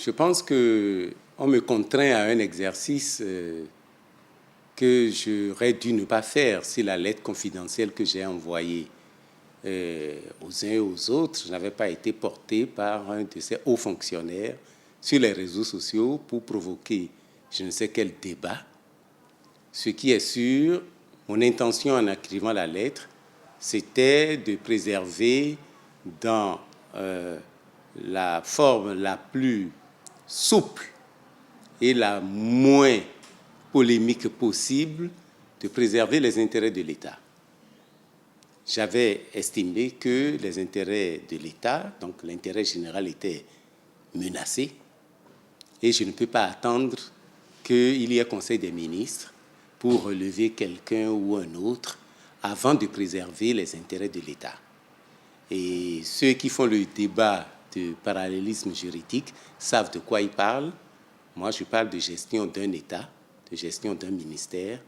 Je pense qu'on me contraint à un exercice que j'aurais dû ne pas faire si la lettre confidentielle que j'ai envoyée aux uns et aux autres n'avait pas été portée par un de ces hauts fonctionnaires sur les réseaux sociaux pour provoquer je ne sais quel débat. Ce qui est sûr, mon intention en écrivant la lettre, c'était de préserver dans la forme la plus souple et la moins polémique possible, de préserver les intérêts de l'État. J'avais estimé que les intérêts de l'État, donc l'intérêt général, était menacé et je ne peux pas attendre qu'il y ait Conseil des ministres pour relever quelqu'un ou un autre avant de préserver les intérêts de l'État. Et ceux qui font le débat de parallélisme juridique savent de quoi ils parlent. Moi, je parle de gestion d'un État, de gestion d'un ministère,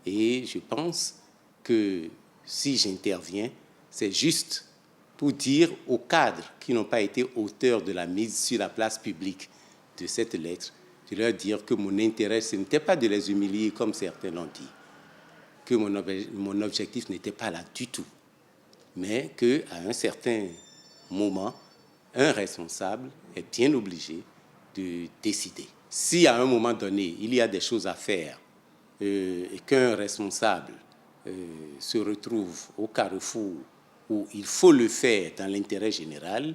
et je pense que si j'interviens, c'est juste pour dire aux cadres qui n'ont pas été auteurs de la mise sur la place publique de cette lettre, de leur dire que mon intérêt, ce n'était pas de les humilier comme certains l'ont dit, que mon objectif n'était pas là du tout, mais qu'à un certain moment, un responsable est bien obligé de décider. Si à un moment donné, il y a des choses à faire et qu'un responsable se retrouve au carrefour où il faut le faire dans l'intérêt général,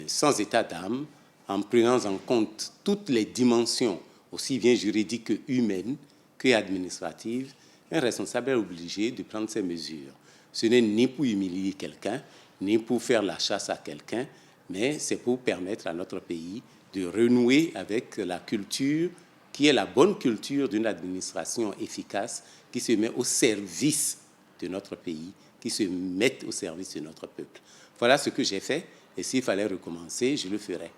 sans état d'âme, en prenant en compte toutes les dimensions, aussi bien juridiques que humaines que administratives, un responsable est obligé de prendre ces mesures. Ce n'est ni pour humilier quelqu'un, ni pour faire la chasse à quelqu'un, mais c'est pour permettre à notre pays de renouer avec la culture qui est la bonne culture d'une administration efficace qui se met au service de notre pays, qui se met au service de notre peuple. Voilà ce que j'ai fait, et s'il fallait recommencer, je le ferai.